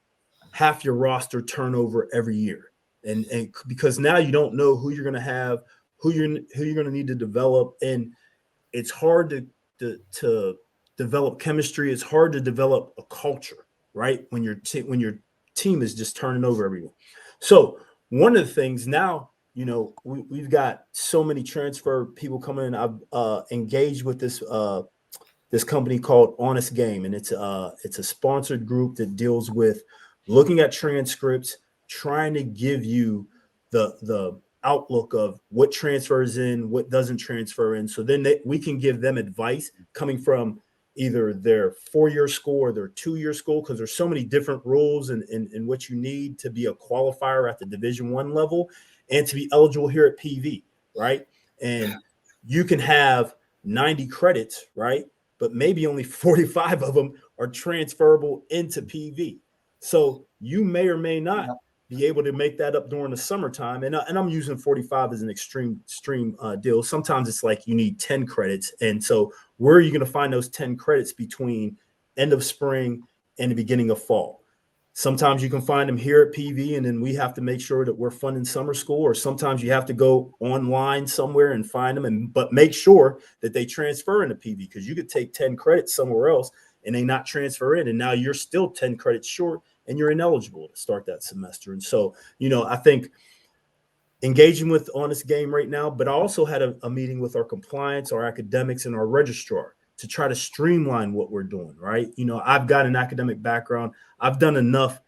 half your roster turnover every year. And because now you don't know who you're going to have, who you're going to need to develop. And it's hard to develop chemistry. It's hard to develop a culture, right? When your team is just turning over everyone. So one of the things now, we've got so many transfer people coming in. I've engaged with this company called Honest Game, and it's a sponsored group that deals with looking at transcripts, trying to give you the outlook of what transfers in, what doesn't transfer in. So then we can give them advice coming from either their 4-year school or their 2-year school, because there's so many different rules and what you need to be a qualifier at the Division I level and to be eligible here at PV, right? And you can have 90 credits, right? But maybe only 45 of them are transferable into PV. So you may or may not be able to make that up during the summertime. And I'm using 45 as an extreme deal. Sometimes it's like you need 10 credits. And so where are you going to find those 10 credits between end of spring and the beginning of fall? Sometimes you can find them here at PV, and then we have to make sure that we're funding summer school, or sometimes you have to go online somewhere and find them, but make sure that they transfer into PV, because you could take 10 credits somewhere else and they not transfer in, and now you're still 10 credits short and you're ineligible to start that semester. And so, I think engaging with Honest Game right now, but I also had a meeting with our compliance, our academics, and our registrar to try to streamline what we're doing, right? I've got an academic background. I've done enough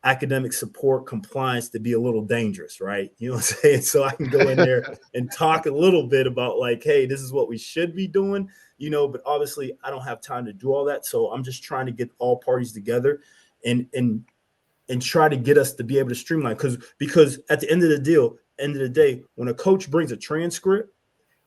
academic support compliance to be a little dangerous, right? You know what I'm saying? So I can go in there and talk a little bit about like, hey, this is what we should be doing, but obviously I don't have time to do all that. So I'm just trying to get all parties together and try to get us to be able to streamline, because at the end of the day, when a coach brings a transcript,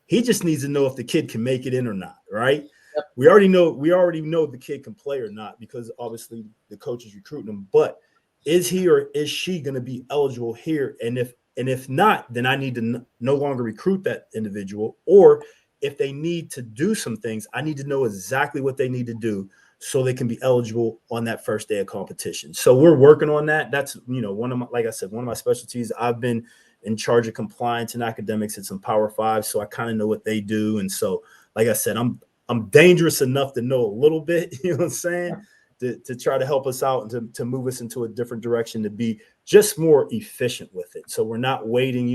he just needs to know if the kid can make it in or not, right? Yep. We already know if the kid can play or not, because obviously the coach is recruiting him. But is he or is she going to be eligible here? And if not, then I need to no longer recruit that individual. Or if they need to do some things, I need to know exactly what they need to do so they can be eligible on that first day of competition. So we're working on that. That's one of my specialties. I've been in charge of compliance and academics at some Power 5, so I kind of know what they do. And so, like I said, I'm dangerous enough to know a little bit, you know what I'm saying, to try to help us out and to move us into a different direction, to be just more efficient with it. So we're not waiting.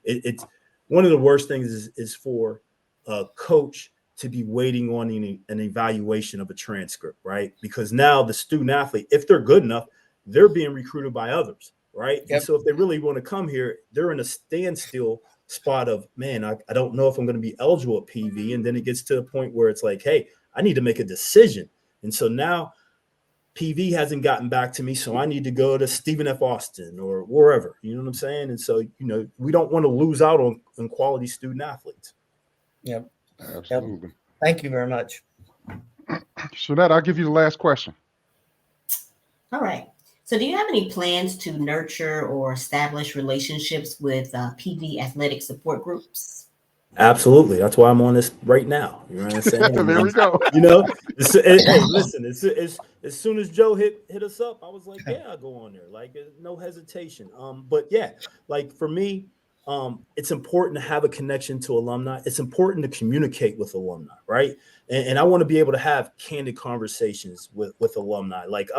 It's one of the worst things is for a coach to be waiting on an evaluation of a transcript, right? Because now the student athlete, if they're good enough, they're being recruited by others, right? Yep. And so if they really want to come here, they're in a standstill spot of, man, I don't know if I'm going to be eligible at PV. And then it gets to a point where it's like, hey, I need to make a decision. And so now PV hasn't gotten back to me, so I need to go to Stephen F. Austin or wherever, you know what I'm saying? And so, we don't want to lose out on quality student athletes. Yep. Absolutely. Yep. Thank you very much. Shanette, I'll give you the last question. All right. So do you have any plans to nurture or establish relationships with PV athletic support groups? Absolutely. That's why I'm on this right now. You know what I'm saying? There we go. You know, hey, listen, as soon as Joe hit us up, I was like, yeah, I'll go on there. Like, no hesitation. But yeah, like for me, it's important to have a connection to alumni. It's important to communicate with alumni, right? And I want to be able to have candid conversations with alumni. Like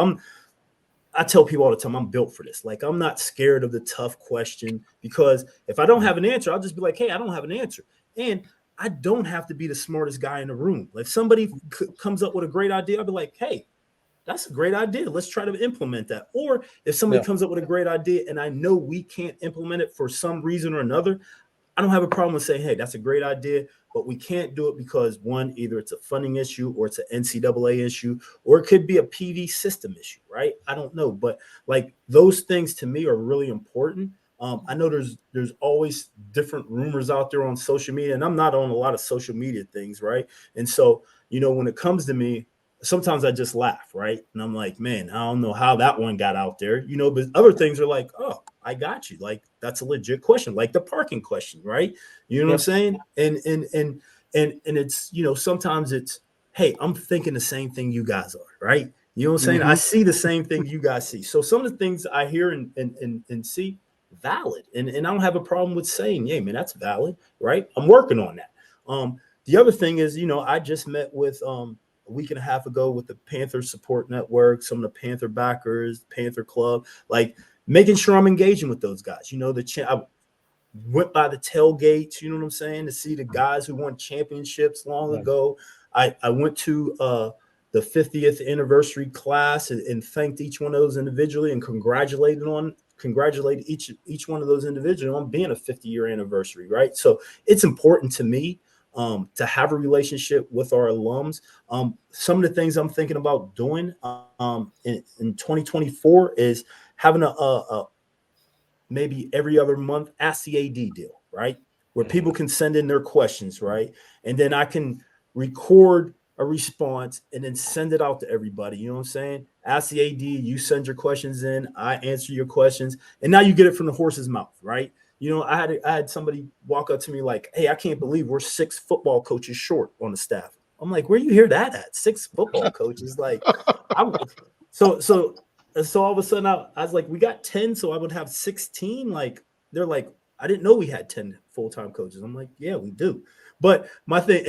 I tell people all the time, I'm built for this. Like, I'm not scared of the tough question, because if I don't have an answer, I'll just be like, hey, I don't have an answer. And I don't have to be the smartest guy in the room. Like, somebody comes up with a great idea, I'll be like, hey, that's a great idea. Let's try to implement that. Or if somebody comes up with a great idea and I know we can't implement it for some reason or another, I don't have a problem with saying, hey, that's a great idea, but we can't do it because, one, either it's a funding issue or it's an NCAA issue, or it could be a PV system issue, right? I don't know. But like, those things to me are really important. I know there's always different rumors out there on social media, and I'm not on a lot of social media things, right? And so, you know, when it comes to me, sometimes I just laugh, right? And I'm like, man, I don't know how that one got out there, you know, but other things are like, oh, I got you. Like, that's a legit question, like the parking question, right? You know what I'm saying? And it's, you know, sometimes it's, hey, I'm thinking the same thing you guys are, right? You know what I'm saying? I see the same thing you guys see. So some of the things I hear and see, valid. And I don't have a problem with saying, yeah, man, that's valid, right? I'm working on that. The other thing is, you know, I just met with a week and a half ago with the Panther Support Network, some of the Panther backers, Panther Club, like making sure I'm engaging with those guys. You know, I went by the tailgates, you know what I'm saying, to see the guys who won championships long ago. I went to the 50th anniversary class and thanked each one of those individually and congratulated each one of those individuals on being a 50-year anniversary, right? So it's important to me to have a relationship with our alums. Some of the things I'm thinking about doing in 2024 is having a maybe every other month Ask the AD deal, right? Where people can send in their questions, right? And then I can record a response and then send it out to everybody. You know what I'm saying? Ask the AD, you send your questions in, I answer your questions, and now you get it from the horse's mouth, right? You know, I had somebody walk up to me like, hey, I can't believe we're 6 football coaches short on the staff. I'm like, where do you hear that at? 6 football coaches? Like, so all of a sudden I was like, we got 10, so I would have 16. Like, they're like, I didn't know we had 10 full-time coaches. I'm like, yeah, we do. But my thing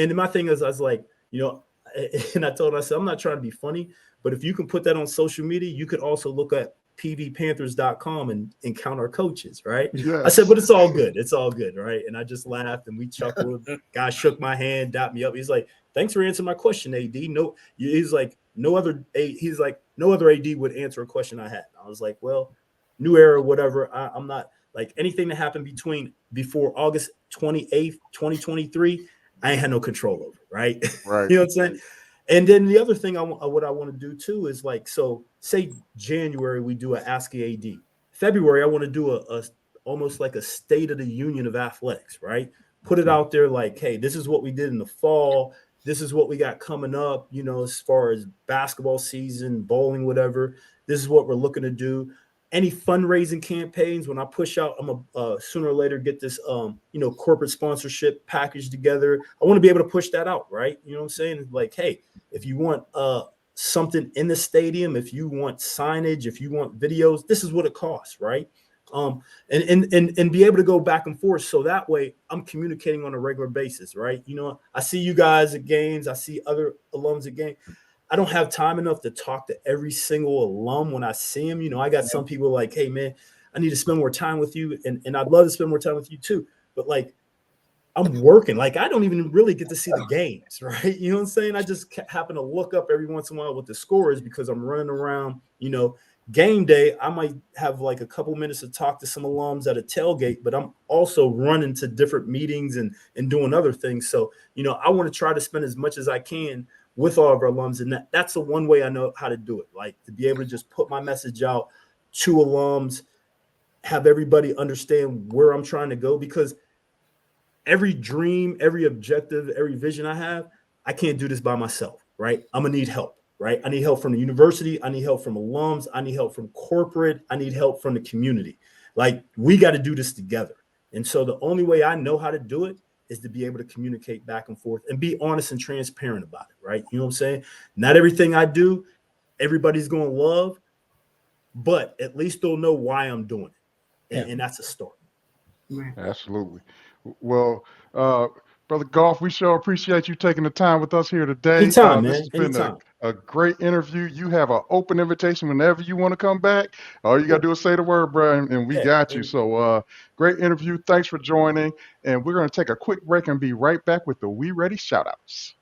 is, I was like, you know, and I told her, I said, I'm not trying to be funny, but if you can put that on social media, you could also look at pvpanthers.com and count our coaches, right? Yes. I said, but it's all good. It's all good, right? And I just laughed and we chuckled. Guy shook my hand, dapped me up. He's like, thanks for answering my question, AD. He's like, no other AD would answer a question I had. I was like, well, new era, whatever. I'm not like anything that happened before August 28th, 2023. I ain't had no control over, right? Right. You know what I'm saying? And then the other thing what I want to do too is like, so say January, we do an Ask AD. February, I want to do a almost like a State of the Union of athletics, right? Put it out there like, hey, this is what we did in the fall. This is what we got coming up, you know, as far as basketball season, bowling, whatever. This is what we're looking to do. Any fundraising campaigns, when I push out, I'm a sooner or later get this, you know, corporate sponsorship package together. I want to be able to push that out, right? You know what I'm saying? Like, hey, if you want something in the stadium, if you want signage, if you want videos, this is what it costs, right? And be able to go back and forth. So that way I'm communicating on a regular basis, right? You know, I see you guys at games. I see other alums at games. I don't have time enough to talk to every single alum when I see him. You know, I got some people like, hey, man, I need to spend more time with you. And I'd love to spend more time with you too. But like, I'm working. Like, I don't even really get to see the games, right? You know what I'm saying? I just happen to look up every once in a while what the score is because I'm running around. You know, game day, I might have like a couple minutes to talk to some alums at a tailgate, but I'm also running to different meetings and doing other things. So, you know, I want to try to spend as much as I can with all of our alums. And that's the one way I know how to do it. Like, to be able to just put my message out to alums, have everybody understand where I'm trying to go, because every dream, every objective, every vision I have, I can't do this by myself, right? I'm gonna need help, right? I need help from the university. I need help from alums. I need help from corporate. I need help from the community. Like, we got to do this together. And so the only way I know how to do it is to be able to communicate back and forth and be honest and transparent about it, right? You know what I'm saying? Not everything I do, everybody's going to love, but at least they'll know why I'm doing it. And that's a start. Absolutely. Well, Brother Goff, we sure appreciate you taking the time with us here today. Anytime, man. This has been Anytime. a great interview. You have an open invitation whenever you want to come back. All you got to do is say the word, bro, and we got you. So great interview. Thanks for joining. And we're going to take a quick break and be right back with the We Ready shout-outs.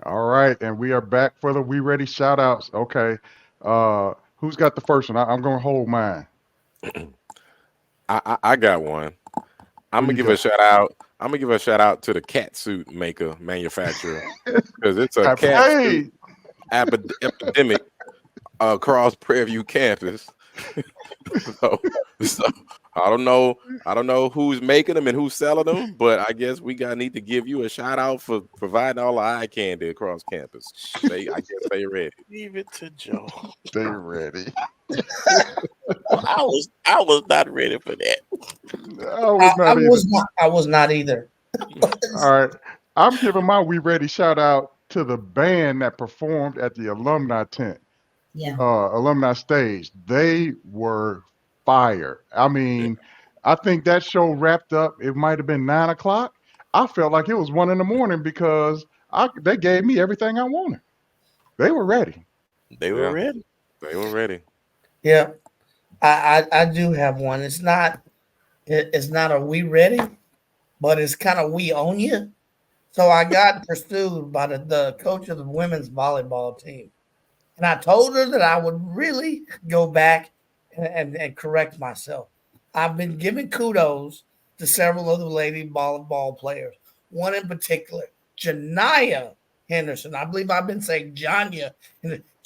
All right, and we are back for the We Ready shout-outs. Okay, who's got the first one? I'm going to hold mine. I got one. I'm gonna give a shout out. I'm gonna give a shout out to the cat suit manufacturer, because it's a cat suit epidemic across Prairie View campus. so I don't know who's making them and who's selling them, but I guess we need to give you a shout out for providing all the eye candy across campus. I guess they ready. Leave it to Joe. They ready. I was not ready for that. I was not either. All right. I'm giving my We Ready shout out to the band that performed at the alumni tent. Yeah. Alumni stage. They were fire. I mean, I think that show wrapped up. It might have been 9 o'clock. I felt like it was 1 a.m. because they gave me everything I wanted. They were ready. They were ready. They were ready. Yeah. I do have one. It's not a we ready, but it's kind of we own you. So I got pursued by the coach of the women's volleyball team. And I told her that I would really go back and correct myself. I've been giving kudos to several of the lady volleyball players. One in particular, Janiyah Henderson. I believe I've been saying Janya.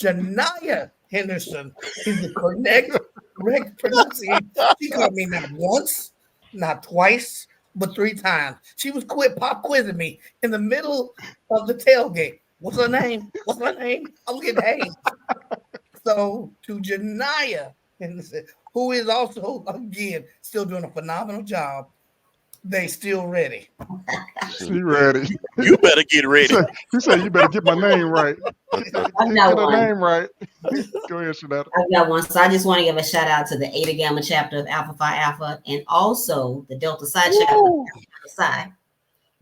Janiyah Henderson is the correct pronunciation. She called me not once, not twice, but 3 times. She was pop quizzing me in the middle of the tailgate. What's her name? What's her name? I'm getting names. So to Janiyah, who is also, again, still doing a phenomenal job, they still ready. She ready. You better get ready. He said, you better get my name right. Get her name right. Go ahead, Shanetta. I've got one. So I just want to give a shout out to the Eta Gamma chapter of Alpha Phi Alpha and also the Delta Psi chapter of Delta Psi.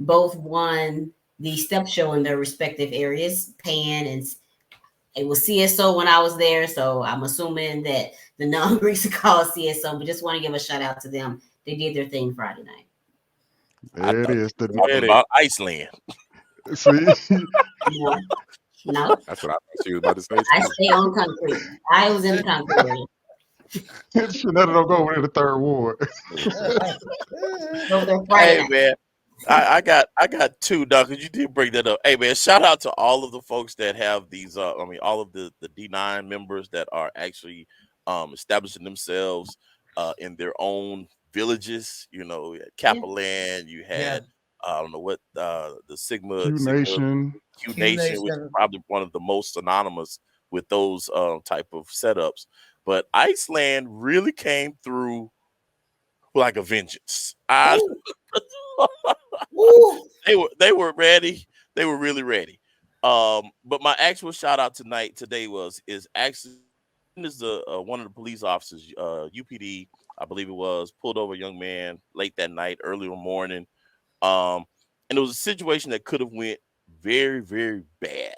Both won the step show in their respective areas. Pan and it was CSO when I was there, so I'm assuming that the non-Greeks are called CSO, but just want to give a shout out to them. They did their thing Friday night. There it is. About Iceland. See? No. That's what I thought she was about to say. I stay on concrete. I was in the concrete area. Shanetta don't go over to the third ward. Hey man, I got 2, Doc, because you did bring that up. Hey man, shout out to all of the folks that have these all of the D9 members that are actually establishing themselves in their own villages. You know, at Capeland, you had I don't know what the Sigma Q Nation, which is probably one of the most synonymous with those type of setups. But Iceland really came through like a vengeance. They were ready. They were really ready. But my actual shout out today is actually one of the police officers, UPD, I believe it was, pulled over a young man late that night, early in the morning. And it was a situation that could have went very, very bad.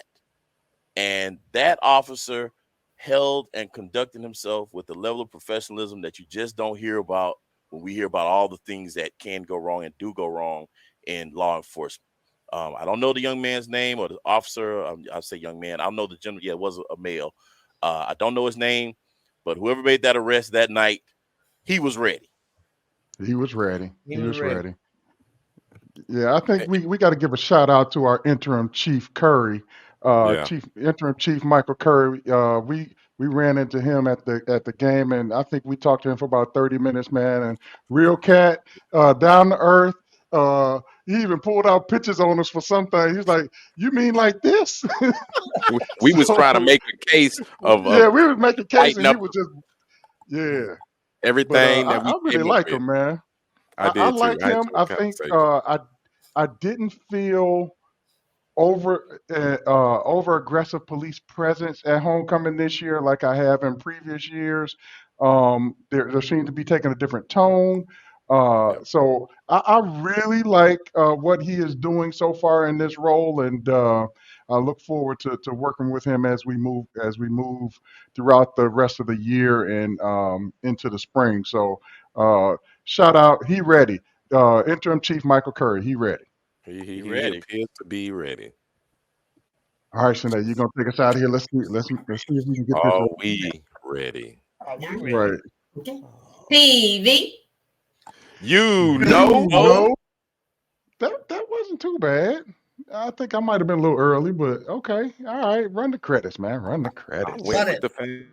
And that officer held and conducted himself with the level of professionalism that you just don't hear about when we hear about all the things that can go wrong and do go wrong in law enforcement. I don't know the young man's name or the officer. I'll say young man. I don't know the general. Yeah, it was a male. I don't know his name, but whoever made that arrest that night, he was ready. He was ready. He was ready. Yeah, I think we got to give a shout out to our interim chief Curry, interim chief Michael Curry. We ran into him at the game, and I think we talked to him for about 30 minutes, man. And real cat, down to earth. he even pulled out pictures on us for something. He was like, "You mean like this?" We was trying to make a case of yeah, we was making case, and lighten he up was just but everything that we I really came up like with. him, man. I I did too. like I him. enjoyed I the think conversation. I didn't feel over aggressive police presence at homecoming this year like I have in previous years. There seems to be taking a different tone. Yep. So I really like what he is doing so far in this role, and I look forward to working with him as we move throughout the rest of the year and into the spring. So shout out, he ready. Interim Chief Michael Curry, he ready. He appears to be ready. All right, Sinead, you're gonna take us out of here. Let's see if we can get this Are right. we ready? Right. Okay. PV. You know. No, that wasn't too bad. I think I might have been a little early, but okay. All right, run the credits, man. Run the I credits. went with the fan.